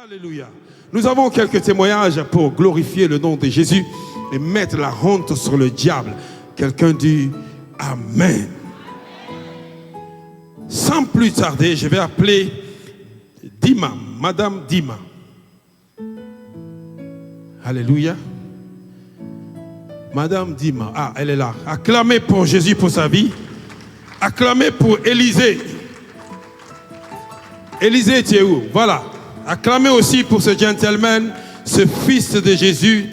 Alléluia. Nous avons quelques témoignages pour glorifier le nom de Jésus et mettre la honte sur le diable. Quelqu'un dit Amen. Sans plus tarder, je vais appeler Dima, Madame Dima. Alléluia. Madame Dima, ah, elle est là. Acclamez pour Jésus pour sa vie. Acclamez pour Élisée. Élisée, tu es où? Voilà. Acclamez aussi pour ce gentleman, ce fils de Jésus.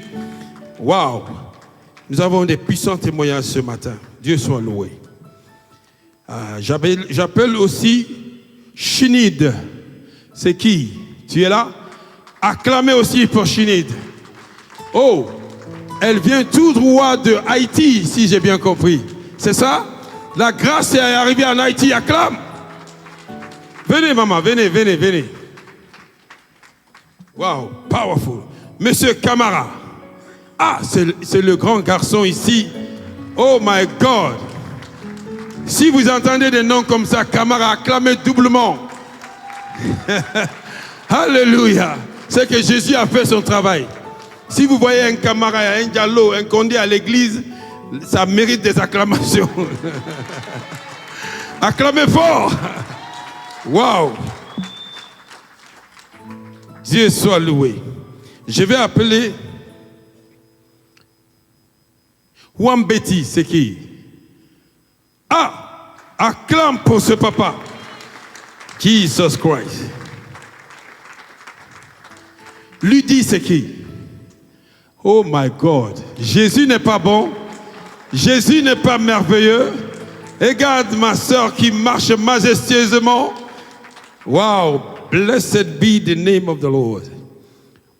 Waouh! Nous avons des puissants témoignages ce matin. Dieu soit loué. J'appelle aussi Chinid. C'est qui? Tu es là? Acclamez aussi pour Chinid. Oh! Elle vient tout droit de Haïti, si j'ai bien compris. C'est ça? La grâce est arrivée en Haïti. Acclame! Venez, maman, venez, venez, venez. Wow, powerful. Monsieur Camara. Ah, c'est le grand garçon ici. Oh my God. Si vous entendez des noms comme ça, Camara, acclamez doublement. Alléluia. C'est que Jésus a fait son travail. Si vous voyez un Camara, un Diallo, un Condé à l'église, ça mérite des acclamations. Acclamez fort. Wow. Dieu soit loué. Je vais appeler Wambeti, c'est qui? Ah, acclame pour ce papa. Jesus Christ. Lydie, c'est qui? Oh my God. Jésus n'est pas bon. Jésus n'est pas merveilleux. Regarde ma soeur qui marche majestueusement. Wow. Blessed be the name of the Lord.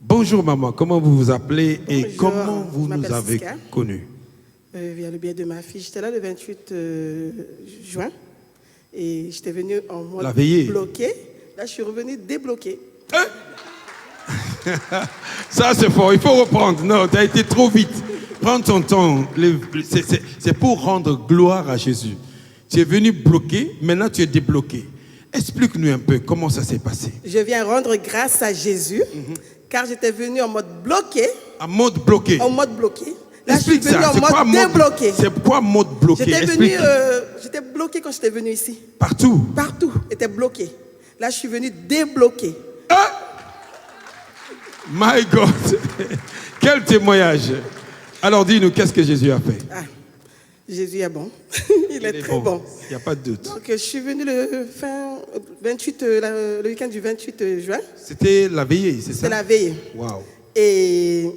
Bonjour maman, comment vous vous appelez et bonjour, comment vous nous avez connus? Via le biais de ma fille, j'étais là le 28 juin et j'étais venue en mode bloqué. Là, je suis revenue débloquée. Ça, c'est fort, il faut reprendre. Non, tu as été trop vite. Prends ton temps. C'est pour rendre gloire à Jésus. Tu es venu bloqué, maintenant tu es débloqué. Explique-nous un peu comment ça s'est passé. Je viens rendre grâce à Jésus, car j'étais venu en mode bloqué. En mode bloqué. En mode bloqué. Là, explique je suis venu ça. en mode débloqué. C'est quoi mode bloqué? J'étais bloqué quand j'étais venu ici. Partout? Partout, était bloqué. Là, je suis venu débloquer. Ah! My God! Quel témoignage! Alors dis-nous, qu'est-ce que Jésus a fait? Ah, Jésus est bon. Il est très bon. Il n'y a pas de doute. Donc, je suis venu le week-end du 28 juin. C'était la veillée, c'est ça? C'était la veillée. Wow. Et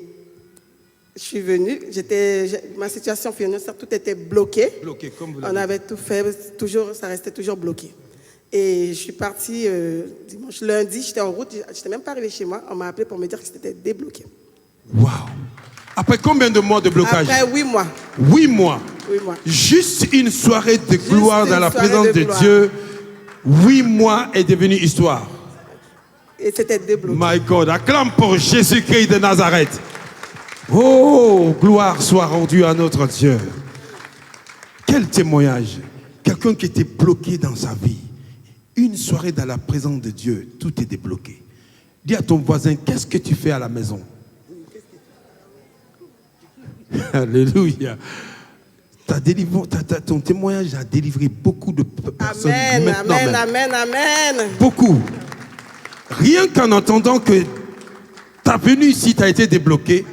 je suis venu, ma situation financière, tout était bloqué. Bloqué, comme vous l'avez dit. On avait tout fait, toujours, ça restait toujours bloqué. Et je suis partie dimanche, lundi, j'étais en route, je n'étais même pas arrivée chez moi. On m'a appelé pour me dire que c'était débloqué. Wow. Après combien de mois de blocage? Après 8 mois. 8 mois. 8 mois. Juste une soirée de gloire dans la présence de Dieu. 8 mois est devenu histoire. Et c'était débloqué. My God, acclame pour Jésus-Christ de Nazareth. Oh, gloire soit rendue à notre Dieu. Quel témoignage. Quelqu'un qui était bloqué dans sa vie. Une soirée dans la présence de Dieu, tout est débloqué. Dis à ton voisin, qu'est-ce que tu fais à la maison? Alléluia. Ton témoignage a délivré beaucoup de personnes. Amen. Beaucoup. Rien qu'en entendant que ta venue ici t'a été débloquée,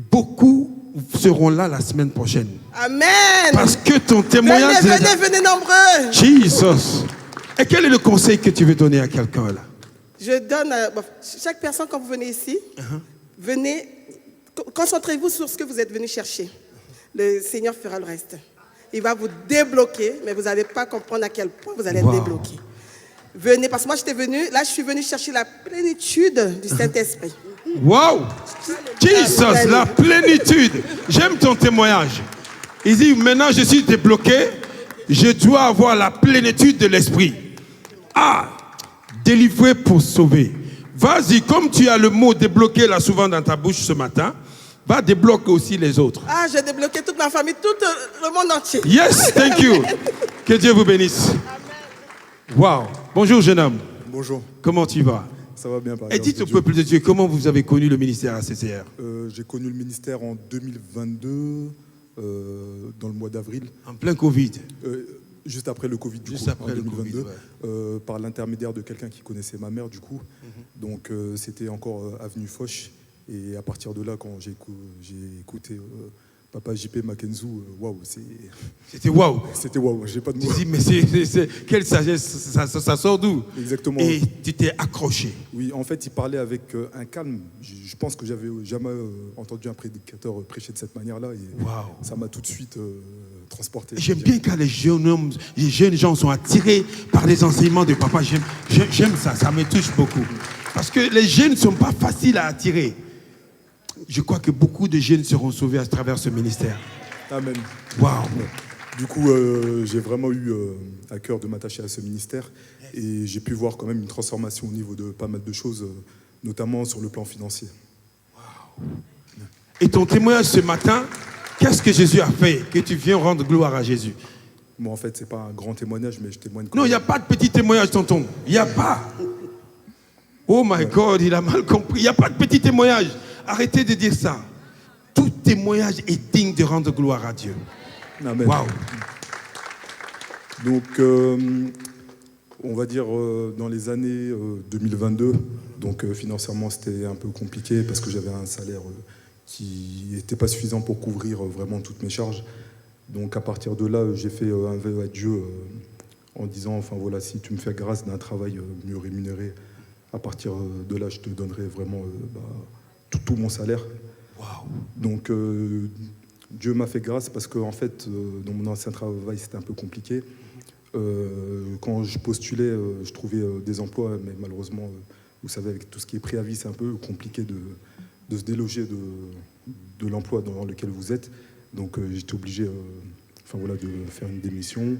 beaucoup seront là la semaine prochaine. Amen. Parce que ton témoignage... Venez nombreux. Jesus. Et quel est le conseil que tu veux donner à quelqu'un là? Je donne à chaque personne quand vous venez ici, venez, concentrez-vous sur ce que vous êtes venu chercher. Le Seigneur fera le reste. Il va vous débloquer, mais vous n'allez pas comprendre à quel point vous allez être débloqué. Venez, parce que moi je suis venu chercher la plénitude du Saint-Esprit. Wow! Jesus, la plénitude. J'aime ton témoignage. Il dit, maintenant je suis débloqué, je dois avoir la plénitude de l'Esprit. Ah! Délivré pour sauver. Vas-y, comme tu as le mot débloqué là souvent dans ta bouche ce matin, va débloquer aussi les autres. Ah, j'ai débloqué toute ma famille, tout le monde entier. Yes, thank you. Que Dieu vous bénisse. Wow. Bonjour jeune homme. Bonjour. Comment tu vas? Ça va bien, par Et dites au peuple de Dieu, comment vous avez connu le ministère ACCR? J'ai connu le ministère en 2022, dans le mois d'avril. En plein Covid. Juste après le Covid, du Juste coup, après en le 2022, Covid, par l'intermédiaire de quelqu'un qui connaissait ma mère, du coup. Donc, c'était encore avenue Foch. Et à partir de là, quand j'ai écouté Papa JP Mackenzie, waouh, C'était waouh. c'était waouh, j'ai pas de mots. Tu dis, mais quelle sagesse, ça sort d'où? Exactement. Et tu t'es accroché. Oui, en fait, il parlait avec un calme. Je pense que j'avais jamais entendu un prédicateur prêcher de cette manière-là. Et Waouh. ça m'a tout de suite transporté. J'aime bien quand les jeunes gens sont attirés par les enseignements de papa. J'aime ça, ça me touche beaucoup. Parce que les jeunes ne sont pas faciles à attirer. Je crois que beaucoup de jeunes seront sauvés à travers ce ministère. Amen. Waouh. Du coup, j'ai vraiment eu à cœur de m'attacher à ce ministère. Et j'ai pu voir quand même une transformation au niveau de pas mal de choses, notamment sur le plan financier. Et ton témoignage ce matin, qu'est-ce que Jésus a fait que tu viens rendre gloire à Jésus? Moi, en fait, c'est pas un grand témoignage, mais je témoigne. Non, il n'y a pas de petit témoignage, tonton. Il n'y a pas. Oh my God, il a mal compris. Il n'y a pas de petit témoignage. Arrêtez de dire ça. Tout témoignage est digne de rendre gloire à Dieu. Amen. Waouh. Donc, on va dire dans les années 2022, donc financièrement, c'était un peu compliqué parce que j'avais un salaire qui n'était pas suffisant pour couvrir vraiment toutes mes charges. Donc, à partir de là, j'ai fait un vœu à Dieu en disant, enfin voilà, si tu me fais grâce d'un travail mieux rémunéré, à partir de là, je te donnerai vraiment tout mon salaire. Wow. Donc, Dieu m'a fait grâce parce que, en fait, dans mon ancien travail, c'était un peu compliqué. Quand je postulais, je trouvais des emplois, mais malheureusement, vous savez, avec tout ce qui est préavis, c'est un peu compliqué de se déloger de l'emploi dans lequel vous êtes. Donc, j'étais obligé de faire une démission.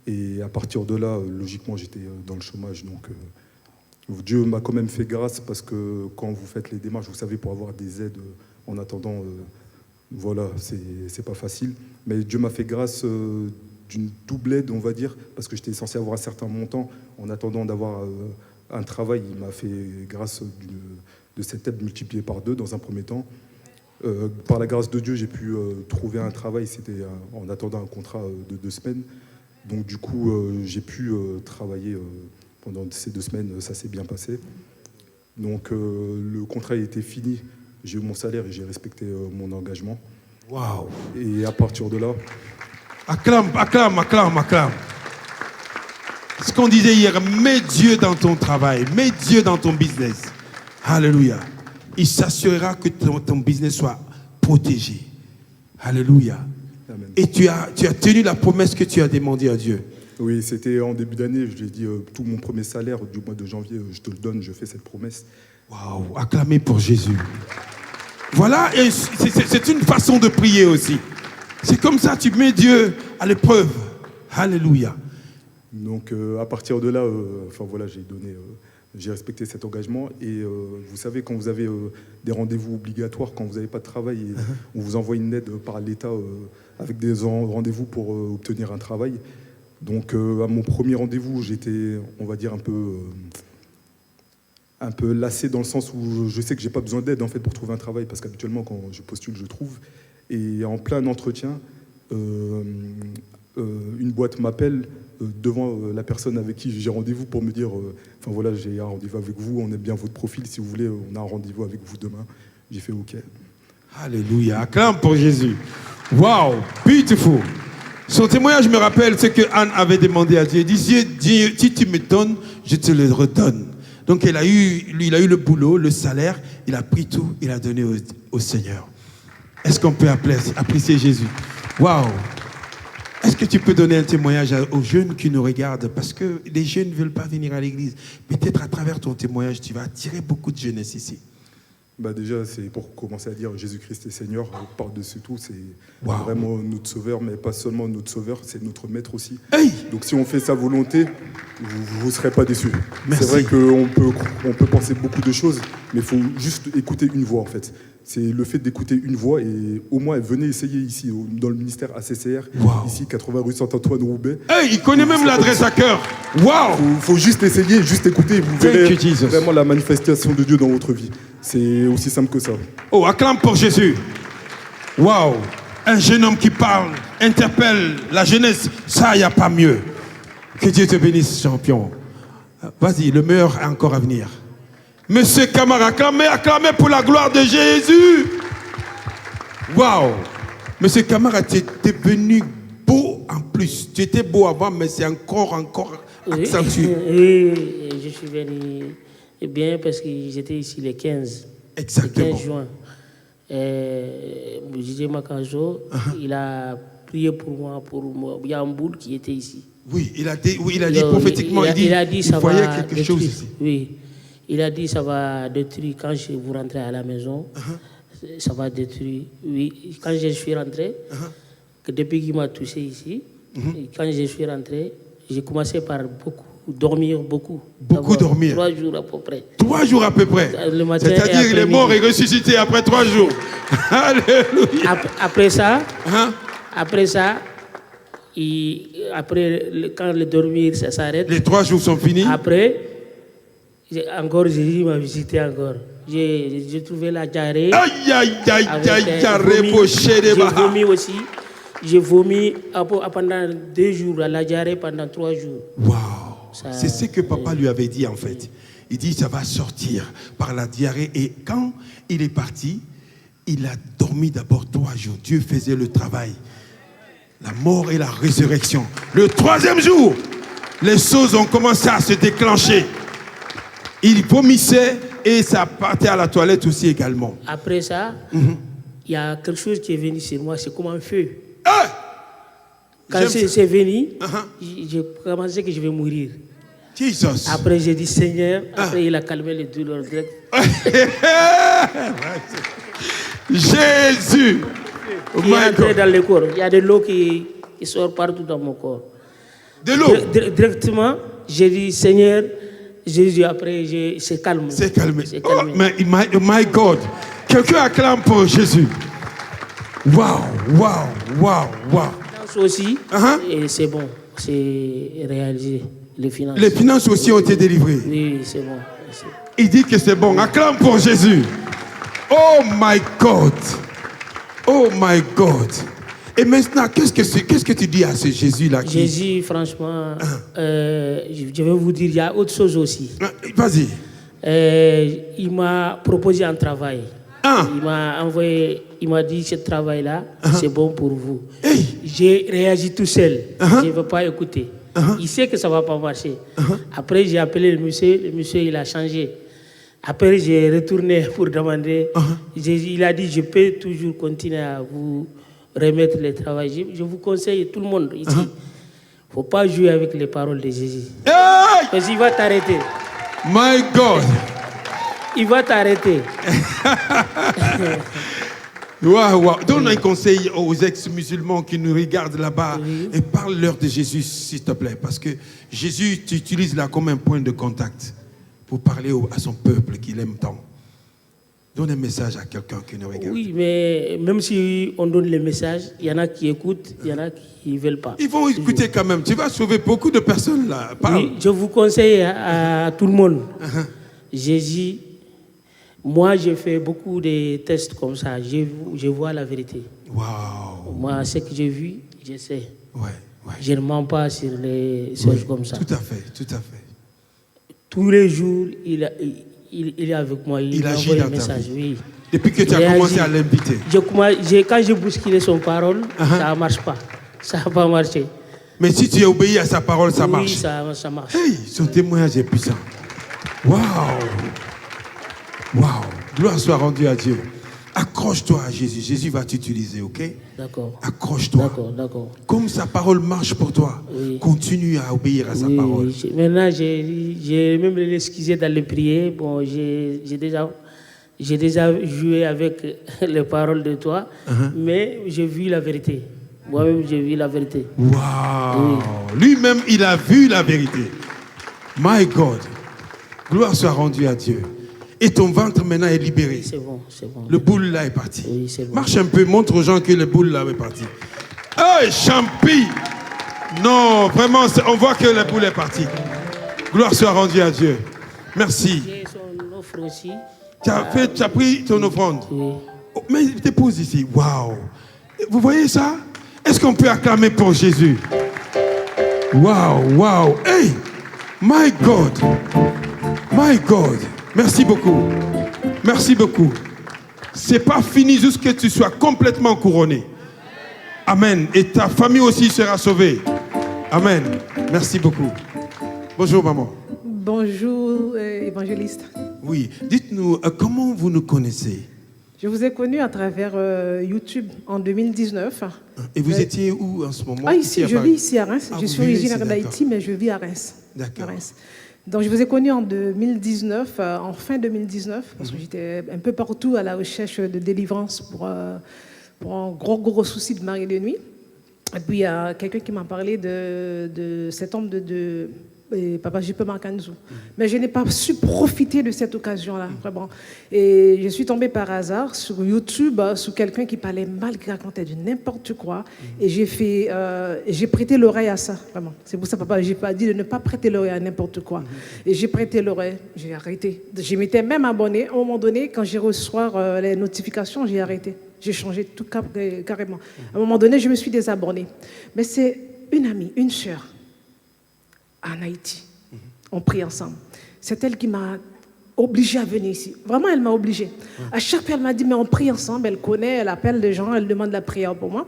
Et à partir de là, logiquement, j'étais dans le chômage. Donc, Dieu m'a quand même fait grâce parce que quand vous faites les démarches, vous savez, pour avoir des aides en attendant, voilà, c'est pas facile. Mais Dieu m'a fait grâce d'une double aide, on va dire, parce que j'étais censé avoir un certain montant. En attendant d'avoir un travail, il m'a fait grâce de cette aide multipliée par 2 dans un premier temps. Par la grâce de Dieu, j'ai pu trouver un travail, c'était en attendant un contrat de 2 semaines. Donc du coup, j'ai pu travailler pendant ces 2 semaines, ça s'est bien passé. Donc le contrat a été fini, j'ai eu mon salaire et j'ai respecté mon engagement. Waouh. Et à partir de là... Acclame. Ce qu'on disait hier, mets Dieu dans ton travail, mets Dieu dans ton business. Alléluia. Il s'assurera que ton business soit protégé. Alléluia. Amen. Et tu as tenu la promesse que tu as demandée à Dieu. Oui, c'était en début d'année, je lui ai dit, tout mon premier salaire du mois de janvier, je te le donne, je fais cette promesse. Waouh, acclamez pour Jésus. Voilà, et c'est une façon de prier aussi. C'est comme ça, tu mets Dieu à l'épreuve. Alléluia. Donc à partir de là, j'ai respecté cet engagement. Et vous savez, quand vous avez des rendez-vous obligatoires, quand vous n'avez pas de travail, et on vous envoie une aide par l'État avec des rendez-vous pour obtenir un travail. Donc à mon premier rendez-vous, j'étais, on va dire, un peu lassé dans le sens où je sais que j'ai pas besoin d'aide en fait pour trouver un travail parce qu'habituellement quand je postule, je trouve. Et en plein entretien, une boîte m'appelle devant la personne avec qui j'ai rendez-vous pour me dire j'ai un rendez-vous avec vous, on aime bien votre profil, si vous voulez, on a un rendez-vous avec vous demain. J'ai fait OK. Alléluia, acclame pour Jésus. Wow, beautiful. Son témoignage me rappelle ce que Anne avait demandé à Dieu. Il dit, Dieu, si tu me donnes, je te le redonne. Donc il a eu le boulot, le salaire, il a pris tout, il a donné au Seigneur. Est-ce qu'on peut apprécier Jésus? Waouh! Est-ce que tu peux donner un témoignage aux jeunes qui nous regardent? Parce que les jeunes ne veulent pas venir à l'église. Peut-être à travers ton témoignage, tu vas attirer beaucoup de jeunesse ici. Déjà, c'est pour commencer à dire Jésus-Christ est Seigneur. Par-dessus tout, c'est vraiment notre Sauveur, mais pas seulement notre Sauveur, c'est notre Maître aussi. Hey! Donc si on fait sa volonté, vous ne serez pas déçus. Merci. C'est vrai qu'on peut penser beaucoup de choses, mais il faut juste écouter une voix en fait. C'est le fait d'écouter une voix et au moins venez essayer ici dans le ministère ACCR, ici 80 rue Saint-Antoine-Roubaix. Hey, il connaît même l'adresse à cœur. Waouh! Faut juste essayer, juste écouter, vous verrez vraiment la manifestation de Dieu dans votre vie. C'est aussi simple que ça. Oh, acclame pour Jésus. Waouh! Un jeune homme qui parle, interpelle la jeunesse, ça, il n'y a pas mieux. Que Dieu te bénisse, champion. Vas-y, le meilleur est encore à venir. Monsieur Camara, acclamez pour la gloire de Jésus. Waouh! Monsieur Camara, tu étais venu beau en plus. Tu étais beau avant, mais c'est encore accentué. Oui, je suis venu bien parce que j'étais ici le 15. Exactement. Le 15 juin. J.J. Makanjo, il a prié pour moi, il y a un boule qui était ici. Oui, il a dit prophétiquement, il a dit ça voyait va quelque chose ici. Oui, il a dit ça va détruire quand vous rentrez à la maison. Ça va détruire. Oui, quand je suis rentré, que depuis qu'il m'a touché ici, et quand je suis rentré, j'ai commencé par dormir beaucoup. Beaucoup dormir. 3 jours à peu près. 3 jours à peu près. C'est-à-dire qu'il est mort et ressuscité après 3 jours. Alléluia. Après ça, quand le dormir ça s'arrête. Les 3 jours sont finis. Après, encore Jésus m'a visité encore. J'ai trouvé la diarrhée. J'ai vomi aussi. J'ai vomi pendant 2 jours, la diarrhée pendant 3 jours. Waouh! C'est ce que papa lui avait dit en fait. Il dit ça va sortir par la diarrhée. Et quand il est parti, il a dormi d'abord 3 jours. Dieu faisait le travail. La mort et la résurrection. Le 3e jour, les choses ont commencé à se déclencher. Il vomissait et ça partait à la toilette aussi également. Après ça, il y a quelque chose qui est venu sur moi, c'est comme un feu. Quand c'est venu, j'ai commencé que je vais mourir. Jesus. Après, j'ai dit Seigneur, après il a calmé les douleurs directes. Jésus. Il est entré dans le corps. Il y a de l'eau qui sort partout dans mon corps. De l'eau? Directement, j'ai dit Seigneur, Jésus, après, c'est calme. C'est calmé. Oh, my God. Quelqu'un acclame pour Jésus. Waouh. Les finances aussi, et c'est bon, c'est réalisé. Les finances aussi ont été délivrées. Oui, c'est bon. Il dit que c'est bon. Acclame pour Jésus. Oh my God. Et maintenant, qu'est-ce que tu dis à ce Jésus-là Jésus, franchement, je vais vous dire, il y a autre chose aussi. Vas-y. Il m'a proposé un travail. Il m'a envoyé, il m'a dit, ce travail-là, c'est bon pour vous. Hey. J'ai réagi tout seul. Je ne veux pas écouter. Il sait que ça ne va pas marcher. Après, j'ai appelé le monsieur il a changé. Après, j'ai retourné pour demander. Il a dit, je peux toujours continuer à vous remettre le travail. Je vous conseille, tout le monde ici, il ne faut pas jouer avec les paroles de Jésus. Hey! Parce qu'il va t'arrêter. My God. Il va t'arrêter. Wow. Donne un conseil aux ex-musulmans qui nous regardent là-bas et parle-leur de Jésus, s'il te plaît. Parce que Jésus, tu utilises là comme un point de contact pour parler à son peuple qu'il aime tant. Donne un message à quelqu'un qui nous regarde. Oui, mais même si on donne le message, il y en a qui écoutent, il y en a qui ne veulent pas. Ils vont écouter quand même. Tu vas sauver beaucoup de personnes là. Parle. Oui, je vous conseille à tout le monde. Jésus, moi j'ai fait beaucoup de tests comme ça. Je vois la vérité. Wow. Moi, ce que j'ai vu, je sais. Ouais. Je ne mens pas sur les choses comme ça. Tout à fait. Tous les jours, il est avec moi. Il agit envoie dans des messages. Oui. Depuis que tu as commencé à l'inviter. Quand j'ai bousculé son parole, ça ne marche pas. Ça n'a pas marché. Mais si tu obéis à sa parole, ça marche. Oui, ça marche. Hey, son témoignage est puissant. Waouh. Gloire soit rendue à Dieu. Accroche-toi à Jésus. Jésus va t'utiliser, ok? D'accord. Accroche-toi. D'accord. Comme sa parole marche pour toi, continue à obéir à sa parole. Maintenant, j'ai même l'excusé dans les prières. Bon, j'ai déjà joué avec les paroles de toi, mais j'ai vu la vérité. Moi-même, j'ai vu la vérité. Waouh! Lui-même, il a vu la vérité. My God. Gloire soit rendue à Dieu. Et ton ventre maintenant est libéré. C'est bon, c'est bon. Le boule là est parti. Oui, c'est bon. Marche un peu, montre aux gens que le boule là est parti. Hey, champi! Non, vraiment, on voit que le boule est parti. Gloire soit rendue à Dieu. Merci. J'ai son offre aussi. Tu as pris ton offrande. Oui. Oh, mais dépose ici. Waouh! Vous voyez ça? Est-ce qu'on peut acclamer pour Jésus? Waouh, waouh! Hey! My God! My God! Merci beaucoup. Merci beaucoup. C'est pas fini jusqu'à ce que tu sois complètement couronné. Amen. Et ta famille aussi sera sauvée. Amen. Merci beaucoup. Bonjour maman. Bonjour, évangéliste. Oui. Dites-nous, comment vous nous connaissez? Je vous ai connu à travers YouTube en 2019. Et vous étiez où en ce moment? Ici, je vis ici à Reims. Ah, je vous suis vivez originaire ici, d'Haïti, mais je vis à Reims. D'accord. À Reims. Donc, je vous ai connu en 2019, en fin 2019, parce que j'étais un peu partout à la recherche de délivrance pour un gros souci de mari de nuit. Et puis, il y a quelqu'un qui m'a parlé de cet homme de Papa J.P. Makanzou. Mais je n'ai pas su profiter de cette occasion-là, vraiment. Et je suis tombée par hasard sur YouTube, sur quelqu'un qui parlait mal, qui racontait du n'importe quoi. Et j'ai prêté l'oreille à ça, vraiment. C'est pour ça, Papa J.P. a dit de ne pas prêter l'oreille à n'importe quoi. Et j'ai prêté l'oreille, j'ai arrêté. Je m'étais même abonnée. À un moment donné, quand j'ai reçu les notifications, j'ai arrêté. J'ai changé tout carrément. À un moment donné, je me suis désabonnée. Mais c'est une amie, une sœur, en Haïti. On prie ensemble. C'est elle qui m'a obligée à venir ici. Vraiment, elle m'a obligée. À chaque fois, elle m'a dit, mais on prie ensemble. Elle connaît, elle appelle les gens, elle demande la prière pour moi.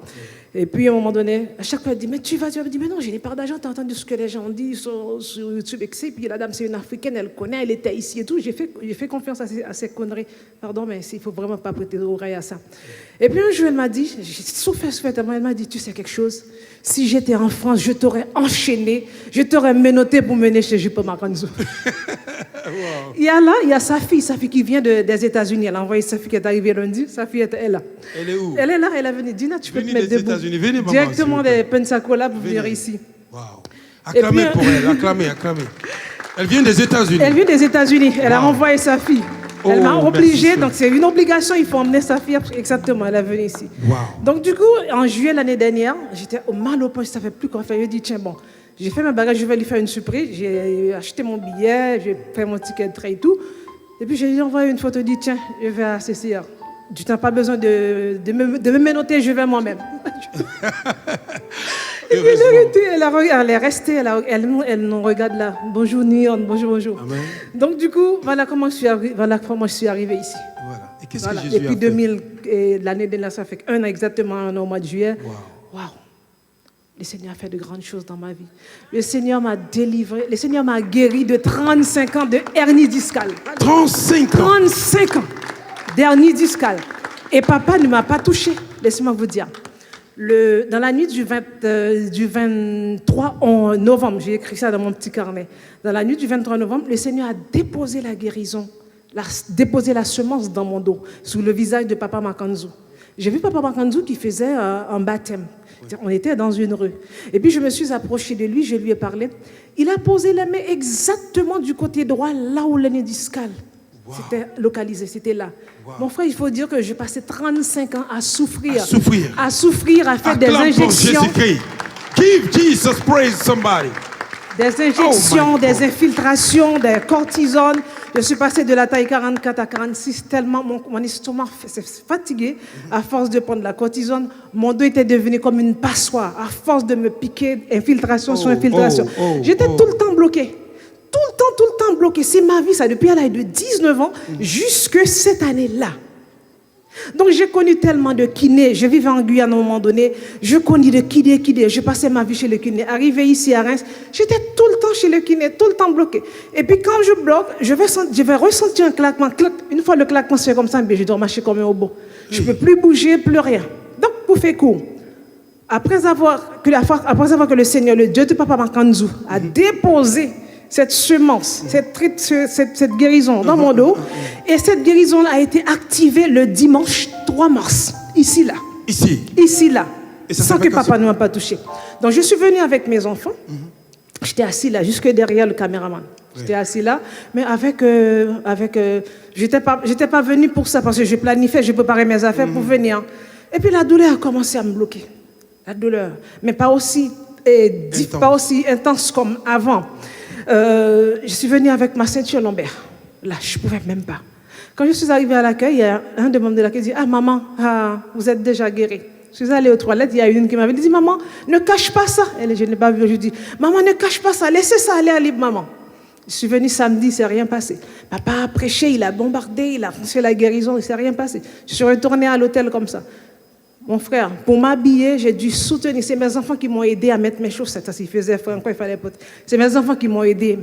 Et puis, à un moment donné, à chaque fois, elle dit, mais tu vas. Elle dit, mais non, je n'ai pas d'argent. Tu as entendu ce que les gens disent sur YouTube, etc. Puis la dame, c'est une Africaine, elle connaît, elle était ici et tout. J'ai fait confiance à ces conneries. Pardon, mais il ne faut vraiment pas prêter l'oreille à ça. Et puis un jour, elle m'a dit, j'ai souffert tellement, elle m'a dit, tu sais quelque chose? Si j'étais en France, je t'aurais enchaîné, je t'aurais menotté pour mener chez J.P. Makanzou. Wow. Il y a sa fille qui vient des États-Unis. Elle a envoyé sa fille qui est arrivée lundi. Sa fille est là. Elle est où? Elle est là, elle est venue. Dina, tu peux te mettre debout. Venez, maman, directement des Pensacola pour venir ici. Wow. Acclamez pour elle, acclamez. Elle vient des États-Unis. Elle vient des États-Unis. Elle a envoyé sa fille. Elle m'a obligée, donc c'est une obligation, il faut emmener sa fille. Exactement, elle est venue ici. Wow. Donc du coup, en juillet l'année dernière, j'étais au mal au point, je ne savais plus quoi faire. Je dis, tiens, bon, j'ai fait mes bagages, je vais lui faire une surprise. J'ai acheté mon billet, j'ai fait mon ticket de train et tout. Et puis j'ai envoyé une photo, je dis, tiens, je vais à CCR. Tu n'as pas besoin de me menotter, je vais moi-même. Et puis elle est restée, elle nous regarde là. Bonjour Nyon, bonjour. Amen. Donc du coup, voilà comment je suis arrivée ici. Voilà. Et qu'est-ce que Jésus a fait? Depuis l'année dernière, ça fait 1 an exactement, au mois de juillet. Waouh. Le Seigneur a fait de grandes choses dans ma vie. Le Seigneur m'a délivré, le Seigneur m'a guéri de 35 ans de hernie discale. 35 ans 35 ans d'hernie discale. Et papa ne m'a pas touché, laissez-moi vous dire. Dans la nuit du 23 novembre, j'ai écrit ça dans mon petit carnet. Dans la nuit du 23 novembre, le Seigneur a déposé la guérison, déposé la semence dans mon dos, sous le visage de Papa Makanzou. J'ai vu Papa Makanzou qui faisait un baptême. On était dans une rue. Et puis je me suis approchée de lui, je lui ai parlé. Il a posé la main exactement du côté droit, là où l'hernie discale. Wow. C'était localisé, c'était là. Wow. Mon frère, il faut dire que j'ai passé 35 ans à souffrir, à faire des injections. Give Jesus praise somebody. Des injections, des infiltrations, des cortisones. Je suis passée de la taille 44 à 46 tellement mon estomac s'est fatigué à force de prendre la cortisone. Mon dos était devenu comme une passoire à force de me piquer, infiltration sur infiltration. J'étais tout le temps bloquée. Tout le temps bloqué. C'est ma vie, ça, depuis l'âge de 19 ans jusque cette année-là. Donc, j'ai connu tellement de kinés. Je vivais en Guyane à un moment donné. Je connais de kiné. Je passais ma vie chez le kiné. Arrivé ici à Reims, j'étais tout le temps chez le kiné, tout le temps bloqué. Et puis, quand je bloque, je vais ressentir un claquement. Une fois le claquement se fait comme ça, je dois marcher comme un robot. Je ne peux plus bouger, plus rien. Donc, pour faire court, après avoir que le Seigneur, le Dieu de Papa Makanzou, a déposé cette semence, cette guérison dans mon dos. Et cette guérison a été activée le dimanche 3 mars, ici, là. Ici, là. Sans que papa ne m'a pas touché. Donc, je suis venue avec mes enfants. J'étais assis là, jusque derrière le caméraman. J'étais assis là, mais j'étais pas venue pour ça, parce que je planifiais, je préparais mes affaires pour venir. Et puis la douleur a commencé à me bloquer. La douleur, mais pas aussi intense comme avant. Je suis venue avec ma ceinture lombaire. Là, je ne pouvais même pas. Quand je suis arrivée à l'accueil, il y a un des membres de l'accueil qui dit « Ah, maman, vous êtes déjà guérie. » Je suis allée aux toilettes, il y a une qui m'avait dit « Maman, ne cache pas ça. » Et je n'ai pas vu, je dis « Maman, ne cache pas ça, laissez ça aller à libre, maman. » Je suis venue samedi, il ne s'est rien passé. Papa a prêché, il a bombardé, il a fait la guérison, il ne s'est rien passé. Je suis retournée à l'hôtel comme ça. Mon frère, pour m'habiller, j'ai dû soutenir. C'est mes enfants qui m'ont aidé à mettre mes chaussettes. Il faisait froid, il fallait pas. C'est mes enfants qui m'ont aidé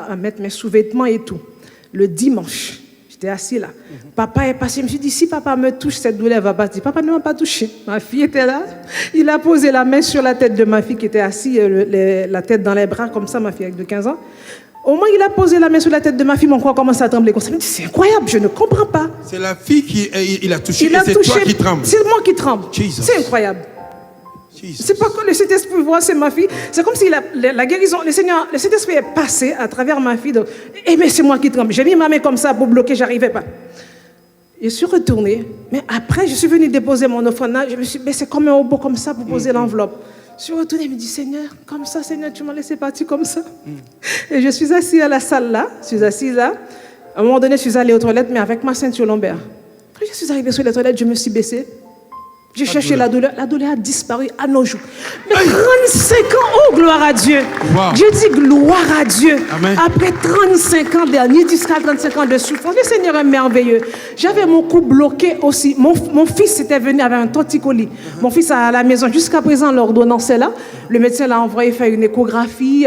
à mettre mes sous-vêtements et tout. Le dimanche, j'étais assis là. Papa est passé. Je me suis dit, si papa me touche, cette douleur va partir. Papa ne m'a pas touché. Ma fille était là. Il a posé la main sur la tête de ma fille qui était assise, la tête dans les bras, comme ça, ma fille avec de 15 ans. Au moins, il a posé la main sur la tête de ma fille, mon corps commence à trembler. Je me dis, c'est incroyable, je ne comprends pas. C'est la fille qui il a touché, et c'est toi qui tremble. C'est moi qui tremble. Jesus. C'est incroyable. C'est pas que le Saint-Esprit voit, c'est ma fille. C'est comme si la guérison, le Saint-Esprit est passé à travers ma fille. Mais c'est moi qui tremble. J'ai mis ma main comme ça pour bloquer, j'arrivais pas. Je suis retournée, mais après, je suis venue déposer mon offrande. Je me suis dit, c'est comme un robot comme ça pour poser l'enveloppe. Je suis retournée, je me dis, Seigneur, comme ça, Seigneur, tu m'as laissé partir comme ça. Et je suis assise à la salle là, À un moment donné, je suis allée aux toilettes, mais avec ma ceinture lombaire. Quand je suis arrivée sur les toilettes, je me suis baissée. J'ai cherché la douleur a disparu à nos jours. Mais 35 ans, oh gloire à Dieu. Wow. Je dis gloire à Dieu. Amen. Après 35 ans dernier, jusqu'à 35 ans de souffrance, le Seigneur est merveilleux. J'avais mon cou bloqué aussi. Mon fils était venu avec un torticolis. Mon fils à la maison, jusqu'à présent, l'ordonnance est là. Le médecin l'a envoyé faire une échographie,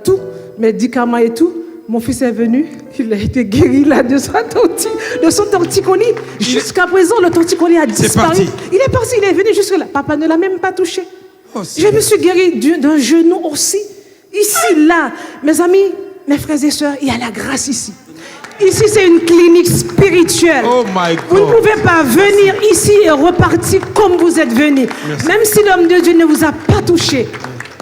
tout, médicaments et tout. Mon fils est venu, il a été guéri là de son torticolis. Jusqu'à présent, le torticolis a disparu. Il est parti, il est venu jusque là. Papa ne l'a même pas touché. Je me suis guérie d'un genou aussi. Ici, là, mes amis, mes frères et sœurs, il y a la grâce ici. Ici, c'est une clinique spirituelle. Oh my God. Vous ne pouvez pas venir ici et repartir comme vous êtes venu. Même si l'homme de Dieu ne vous a pas touché,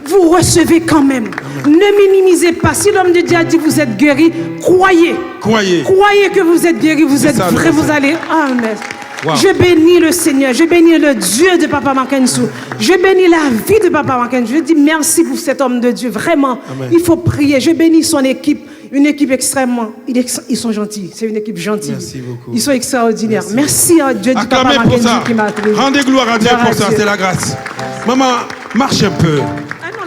vous recevez quand même. Amen. Ne minimisez pas. Si l'homme de Dieu a dit vous êtes guéri, croyez. Croyez que vous êtes guéri, vous êtes vrai, vous allez. Amen. Wow. Je bénis le Seigneur, je bénis le Dieu de Papa Makensou. Je bénis la vie de Papa Makensou. Je dis merci pour cet homme de Dieu. Vraiment, amen. Il faut prier. Je bénis son équipe. Une équipe extrêmement... Ils sont gentils. C'est une équipe gentille. Merci beaucoup. Ils sont extraordinaires. Merci à Dieu du Papa Makensou qui m'a appelé. Rendez gloire à Dieu pour ça, c'est la grâce. Maman, marche un peu.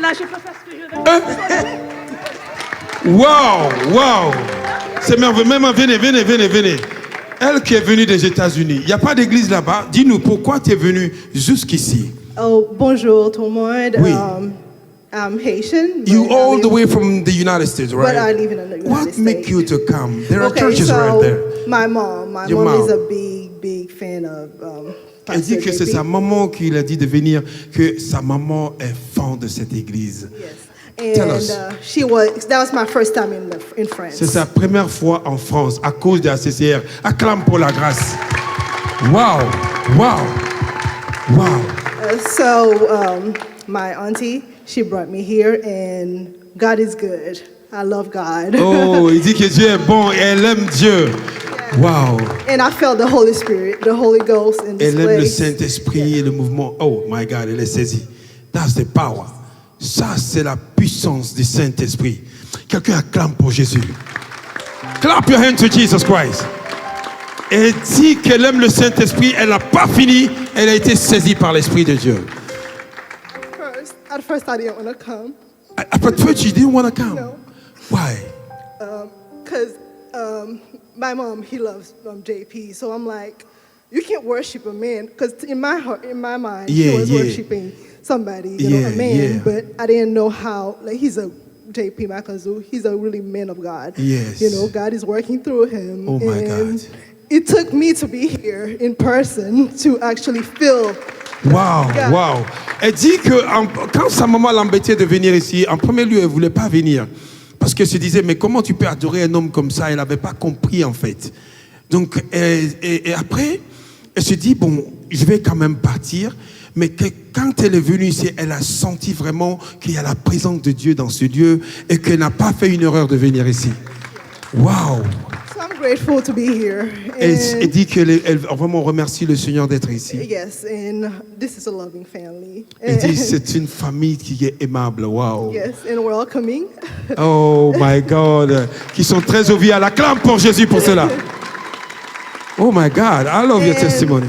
Là, je peux faire ce que je veux. Wow. C'est merveilleux. Même, venez. Elle qui est venue des États-Unis. Il n'y a pas d'église là-bas. Dis-nous, pourquoi tu es venue jusqu'ici? Oh, bonjour tout le monde. Oui. I'm Haitian. You all the way from the United States, right? But I live in the United States. What make you to come? There are churches so right there. My mom is a big fan of Elle dit que c'est sa maman qui lui a dit de venir, que sa maman est fan de cette église. Yes. And that was my first time in France. C'est sa première fois en France à cause de la CCR. Acclame pour la grâce. Wow. My auntie, she brought me here, and God is good. I love God. Oh, il dit que Dieu est bon et elle aime Dieu. Wow. And I felt the Holy Spirit, the Holy Ghost in this place. Elle aime le Saint-Esprit et le mouvement. Oh my God, elle est saisie. That's the power. Ça, c'est la puissance du Saint-Esprit. Quelqu'un acclame pour Jésus. Clap your hands to Jesus Christ. Elle dit qu'elle aime le Saint-Esprit. Elle n'a pas fini. Elle a été saisie par l'Esprit de Dieu. At first, I didn't want to come. At first, you didn't want to come? No. Why? Because my mom, he loves JP. So I'm like, you can't worship a man. Because in my mind, he was worshiping somebody, a man. Yeah. But I didn't know how. Like, he's a JP Makensou. He's a really man of God. Yes. God is working through him. Oh my God. It took me to be here in person to actually feel. Wow. Elle dit que quand sa maman l'embêtait de venir ici, en premier lieu, elle ne voulait pas venir. Parce qu'elle se disait, mais comment tu peux adorer un homme comme ça? Elle n'avait pas compris, en fait. Donc, et après, elle se dit, bon, je vais quand même partir. Mais quand elle est venue ici, elle a senti vraiment qu'il y a la présence de Dieu dans ce lieu et qu'elle n'a pas fait une erreur de venir ici. Waouh! So I'm grateful to be here. Elle dit qu'elle vraiment remercie le Seigneur d'être ici. Yes, and this is a loving family. Elle dit c'est une famille qui est aimable. Waouh! Yes, and welcoming. Oh my God! Qui sont très ouverts. Acclame pour Jésus pour cela. Oh my God! I love your And testimony.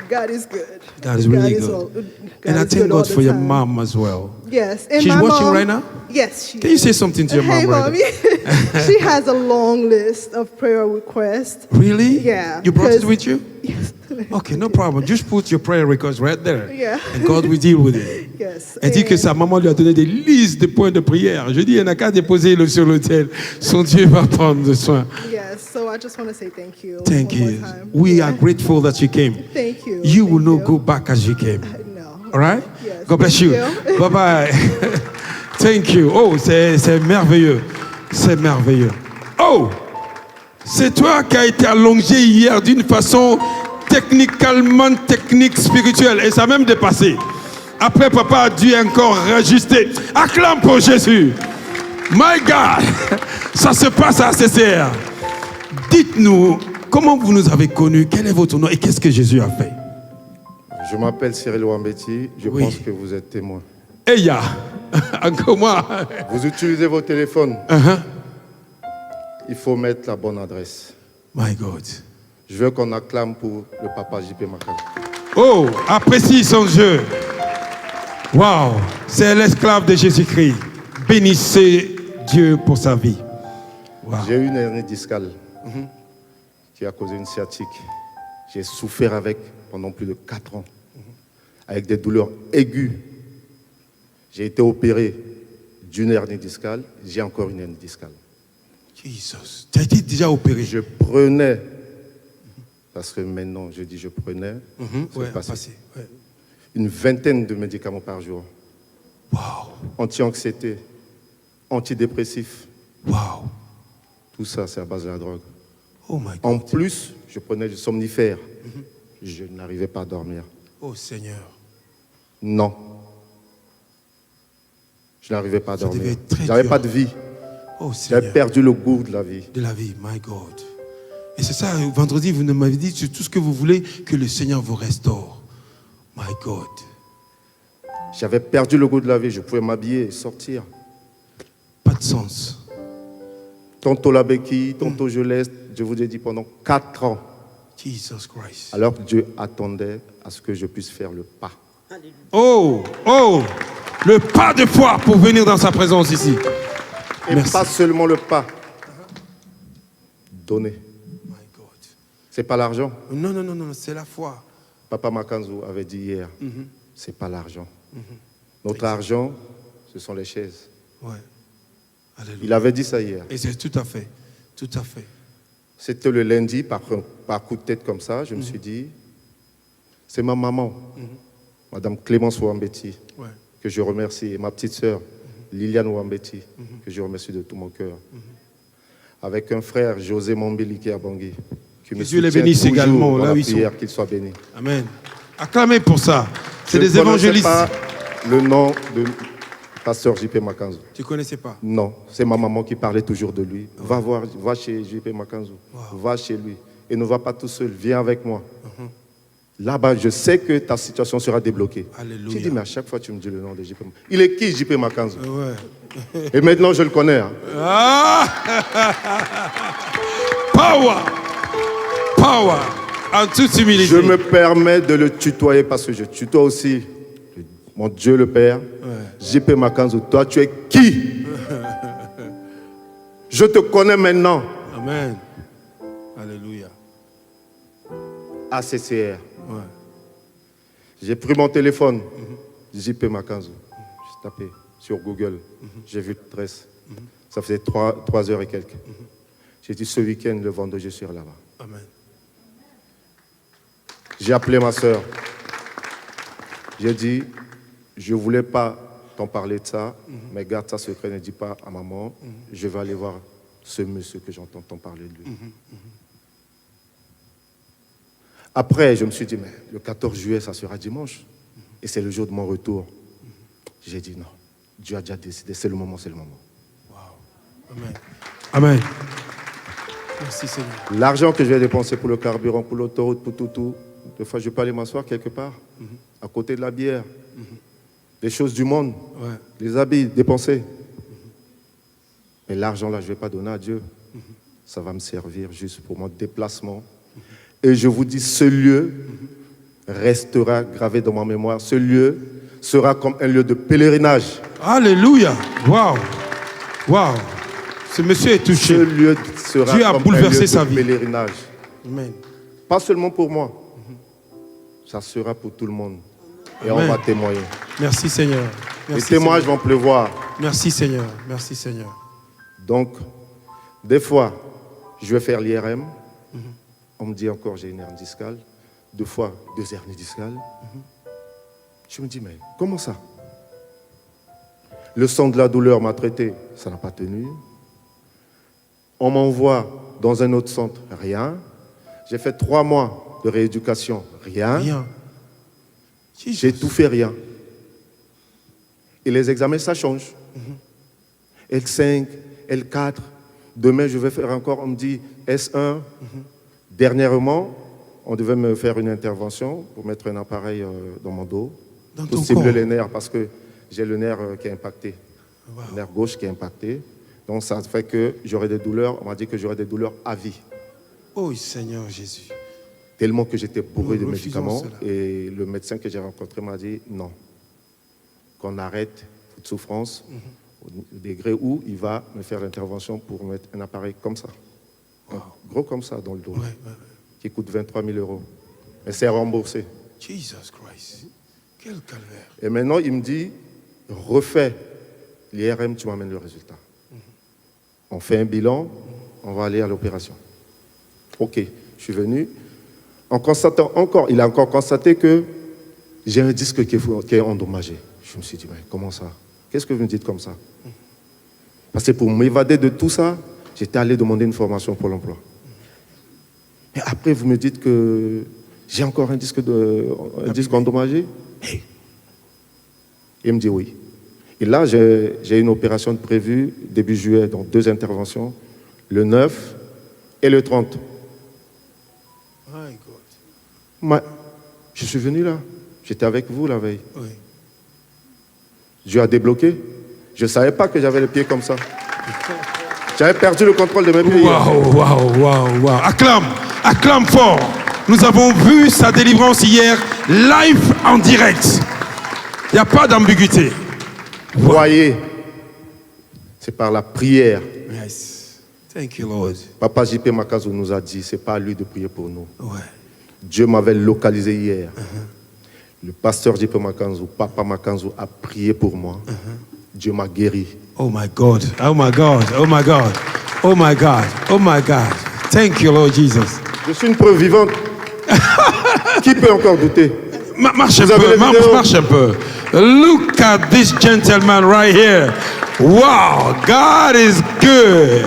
God is good. God is really good. God And I is thank good all God the for your time. mom as well. Yes, and She's my watching mom, right now? Yes, she Can you is. say something to your Hey, mom right mommy. She has a long list of prayer requests. now? Really? Yeah, You brought it because- with you? Yes. Okay, no problem. Just put your prayer request right there. Yeah. And God will deal with it. Yes. Elle dit que sa maman lui a donné des listes de points de prière. Je dis, il n'y en a qu'à déposer sur l'autel. Son Dieu va prendre soin. Yes, so I just want to say thank you. Thank one more you. time. We Yeah. are grateful that you came. Thank you. You will Thank not go back as you came. No. All right? Yes, God bless thank you. you. Bye bye. Thank you. Oh, c'est merveilleux. C'est merveilleux. Oh, c'est toi qui as été allongé hier d'une façon technique spirituelle. Et ça a même dépassé. Après, papa a dû encore rajuster. Acclame pour Jésus. My God. Ça se passe à CCR. Dites-nous, comment vous nous avez connus? Quel est votre nom et qu'est-ce que Jésus a fait? Je m'appelle Cyril Wambeti, je Oui. pense que vous êtes témoin. Et ya, encore moi. Vous utilisez vos téléphones, Uh-huh. il faut mettre la bonne adresse. My God. Je veux qu'on acclame pour le papa JP Makan. Oh, apprécie son jeu. Wow, c'est l'esclave de Jésus-Christ. Bénissez Dieu pour sa vie. Wow. J'ai eu une hernie discale qui a causé une sciatique. J'ai souffert avec pendant plus de 4 ans, avec des douleurs aiguës. J'ai été opéré d'une hernie discale, j'ai encore une hernie discale. Jesus. Tu as été déjà opéré. Je prenais, parce que maintenant je dis je prenais, c'est Ouais, passé, passé. Ouais. une vingtaine de médicaments par jour. Wow. Anti-anxiété, antidépressif, Wow. tout ça c'est à base de la drogue. Oh my God. En plus, je prenais du somnifère. Je n'arrivais pas à dormir. Oh Seigneur. Non. Je n'arrivais pas à Ça devait dormir. être très J'avais dur. pas de vie. Oh J'avais Seigneur. perdu le goût de la vie. De la vie, my God. Et c'est ça, vendredi, vous nous m'avez dit, c'est tout ce que vous voulez, que le Seigneur vous restaure. My God. J'avais perdu le goût de la vie. Je pouvais m'habiller et sortir. Pas de sens. Tantôt la béquille, tantôt je laisse. Je vous ai dit pendant 4 ans. Jesus Christ. Alors que Dieu attendait à ce que je puisse faire le pas. Oh, oh, le pas de foi pour venir dans sa présence ici. Et Merci. pas seulement le pas. Donner. My God. C'est pas l'argent. Non, non, non, non, c'est la foi. Papa Makanzou avait dit hier, c'est pas l'argent. Notre argent, ce sont les chaises. Ouais. Alléluia. Il avait dit ça hier. Et c'est tout à fait, tout à fait. C'était le lundi, par coup de tête comme ça, je me suis dit, c'est ma maman, Madame Clémence Wambeti, Ouais. que je remercie, et ma petite sœur, Liliane Wambeti, que je remercie de tout mon cœur. Avec un frère, José Mambili Kiabangui, qui me Que Dieu les soutient bénisse toujours également, dans là la où ils sont. prière, qu'il soit béni. Amen. Acclamez pour ça. C'est Je des ne connaissais évangélistes. pas le nom de pasteur JP Makanzou. Tu ne connaissais pas? Non, c'est ma maman qui parlait toujours de lui. Va chez JP Makanzou. Va chez lui. Et ne va pas tout seul, viens avec moi. Là-bas, je sais que ta situation sera débloquée. Alléluia. Tu dis, mais à chaque fois, tu me dis le nom de JP Makanzou. Il est qui, JP Makanzou? Ouais. Et maintenant, je le connais. Hein. Ah! Power! Power! En toute humilité. Je me permets de le tutoyer parce que je tutoie aussi mon Dieu le Père. JP Makanzou, toi, tu es qui? Je te connais maintenant. Amen. Alléluia. ACCR. Ouais. J'ai pris mon téléphone, JP Makanzou. J'ai tapé sur Google. J'ai vu l'adresse. Ça faisait 3 heures et quelques. J'ai dit ce week-end, le vendredi, je serai là-bas. Amen. J'ai appelé ma soeur. J'ai dit, je ne voulais pas t'en parler de ça, mais garde ça secret, ne dis pas à maman. Je vais aller voir ce monsieur que j'entends t'en parler de lui. Après, je me suis dit, mais le 14 juillet, ça sera dimanche. Et c'est le jour de mon retour. J'ai dit non. Dieu a déjà décidé. C'est le moment, c'est le moment. Amen. Amen. Merci Seigneur. L'argent que je vais dépenser pour le carburant, pour l'autoroute, pour tout. Des fois, je peux aller m'asseoir quelque part, à côté de la bière. Les choses du monde, les habits dépensés. Mais l'argent là, je ne vais pas donner à Dieu. Ça va me servir juste pour mon déplacement. Et je vous dis, ce lieu restera gravé dans ma mémoire. Ce lieu sera comme un lieu de pèlerinage. Alléluia. Waouh. Waouh. Ce monsieur est touché. Ce lieu sera Dieu a comme bouleversé un lieu sa de vie. pèlerinage. Amen. Pas seulement pour moi. Ça sera pour tout le monde. Et Amen. on va témoigner. Merci Seigneur. Les Merci, témoignages Seigneur. vont pleuvoir. Merci Seigneur. Merci Seigneur. Donc, des fois, je vais faire l'IRM. On me dit encore j'ai une hernie discale. 2 fois 2 hernies discales. Je me dis, mais comment ça? Le sang de la douleur m'a traité, ça n'a pas tenu. On m'envoie dans un autre centre, rien. J'ai fait 3 mois de rééducation, rien. Rien. J'ai tout fait, rien. Et les examens, ça change. L5, L4. Demain, je vais faire encore, on me dit S1. Dernièrement, on devait me faire une intervention pour mettre un appareil dans mon dos. Dans pour ton cibler corps. les nerfs, parce que j'ai le nerf qui est impacté. Le nerf gauche qui est impacté. Donc ça fait que j'aurai des douleurs. On m'a dit que j'aurai des douleurs à vie. Oh Seigneur Jésus. Tellement que j'étais bourré de Nous refusons médicaments. cela. Et le médecin que j'ai rencontré m'a dit non. Qu'on arrête toute souffrance au degré où il va me faire l'intervention pour mettre un appareil comme ça. Gros comme ça dans le dos. Qui coûte 23 000 €. Mais c'est remboursé. Jesus Christ. Quel calvaire. Et maintenant, il me dit, refais l'IRM, tu m'amènes le résultat. On fait un bilan, on va aller à l'opération. Ok, je suis venu. En constatant encore, il a encore constaté que j'ai un disque qui est endommagé. Je me suis dit, mais comment ça? Qu'est-ce que vous me dites comme ça? Parce que pour m'évader de tout ça, j'étais allé demander une formation pour l'emploi. Et après, vous me dites que j'ai encore un disque endommagé? Il me dit oui. Et là, j'ai une opération prévue début juillet, donc 2 interventions, le 9 et le 30. My God. Je suis venu là. J'étais avec vous la veille. Oui. Dieu a débloqué. Je ne savais pas que j'avais les pieds comme ça. J'avais perdu le contrôle de mes pieds. Waouh, waouh, waouh, waouh. Acclame, acclame fort. Nous avons vu sa délivrance hier, live en direct. Il n'y a pas d'ambiguïté. Voyez, c'est par la prière. Yes. Thank you, Lord. Papa J.P. Makazo nous a dit, c'est pas à lui de prier pour nous. Ouais. Dieu m'avait localisé hier. Le pasteur J.P. Makazo, Papa Makazo a prié pour moi. Dieu m'a guéri. Oh my God. Oh my God. Oh my God. Oh my God. Oh my God. Thank you, Lord Jesus. Je suis une preuve vivante. Qui peut encore douter? Marche un Vous avez peu, les vidéos? marche un peu. Look at this gentleman right here. Wow, God is good.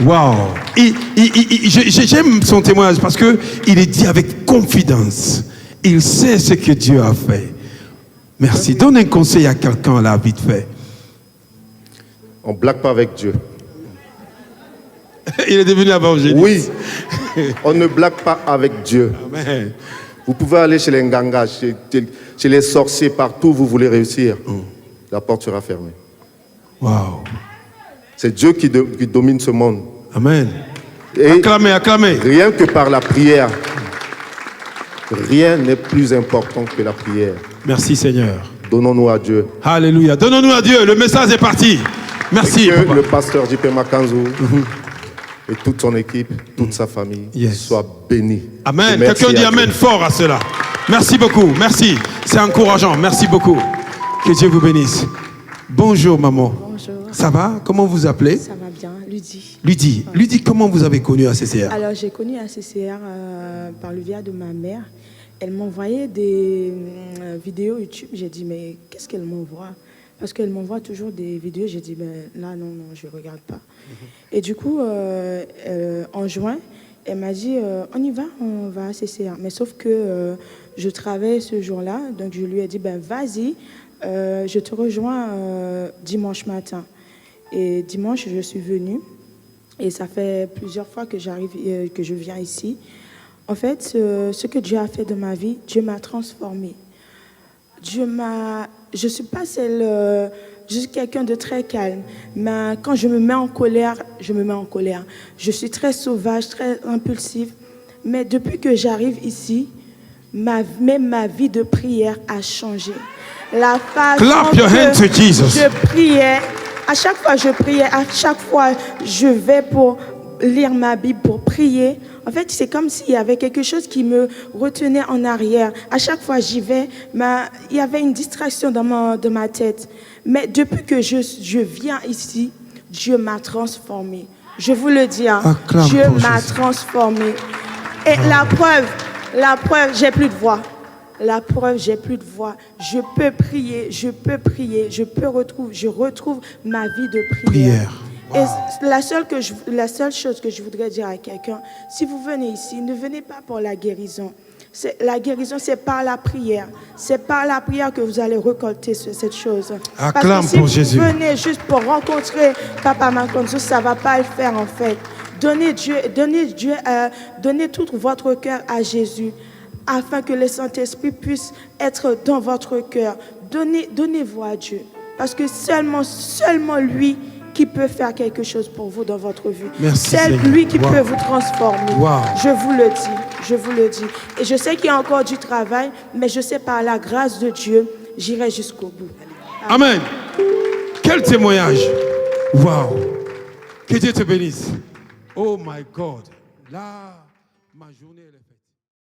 Wow. J'aime son témoignage parce que il est dit avec confidence. Il sait ce que Dieu a fait. Merci. Donne un conseil à quelqu'un là, vite fait. On ne blague pas avec Dieu. Il est devenu évangéliste. Oui, on ne blague pas avec Dieu. Amen. Vous pouvez aller chez les ngangas, chez les sorciers, partout où vous voulez réussir. La porte sera fermée. Wow. C'est Dieu qui domine ce monde. Amen. Et Acclamez, acclamez. rien que par la prière, rien n'est plus important que la prière. Merci Seigneur. Donnons-nous à Dieu. Alléluia. Donnons-nous à Dieu. Le message est parti. Merci. Et que Papa. le pasteur J.P. Makanzou et toute son équipe, toute sa famille Yes. soient bénis. Amen. Et merci Quelqu'un dit à Amen Dieu. fort à cela. Merci beaucoup. Merci. C'est encourageant. Merci beaucoup. Que Dieu vous bénisse. Bonjour maman. Bonjour. Ça va? Comment vous appelez? Ça va bien, Ludie. Ludie. Ludie, comment vous avez connu ACCR? Alors, j'ai connu ACCR par le biais de ma mère. Elle m'envoyait des vidéos YouTube. J'ai dit, mais qu'est-ce qu'elle m'envoie? Parce qu'elle m'envoie toujours des vidéos. J'ai dit, ben là, non, je ne regarde pas. Et du coup, en juin, Elle m'a dit, on va à CCA. Mais sauf que je travaillais ce jour-là, donc je lui ai dit, ben vas-y, je te rejoins dimanche matin. Et dimanche, je suis venue. Et ça fait plusieurs fois que que je viens ici. En fait, ce que Dieu a fait de ma vie, Dieu m'a transformée. Je ne suis pas celle... je suis quelqu'un de très calme, mais quand je me mets en colère, je me mets en colère. Je suis très sauvage, très impulsive. Mais depuis que j'arrive ici, même ma vie de prière a changé. La façon Clap your hands to Jesus. je priais, à chaque fois je priais, à chaque fois je vais pour lire ma Bible, pour prier. En fait, c'est comme s'il y avait quelque chose qui me retenait en arrière. À chaque fois j'y vais, mais il y avait une distraction dans ma tête. Mais depuis que je viens ici, Dieu m'a transformée. Je vous le dis, hein, Dieu m'a transformée. Et la preuve, j'ai plus de voix. La preuve, j'ai plus de voix. Je peux prier, je retrouve ma vie de prière. Wow. Et la seule chose que je voudrais dire à quelqu'un, si vous venez ici, ne venez pas pour la guérison. La guérison, c'est par la prière. C'est par la prière que vous allez récolter cette chose. Acclame parce que pour si Jésus. vous venez juste pour rencontrer Papa Makonzo, ça ne va pas le faire en fait. Donnez tout votre cœur à Jésus, afin que le Saint-Esprit puisse être dans votre cœur. Donnez-vous à Dieu. Parce que seulement lui qui peut faire quelque chose pour vous dans votre vie. C'est lui qui peut vous transformer. Wow. Je vous le dis. Et je sais qu'il y a encore du travail, mais je sais par la grâce de Dieu, j'irai jusqu'au bout. Amen. Quel témoignage. Wow. Que Dieu te bénisse. Oh my God. Là, ma journée, elle est...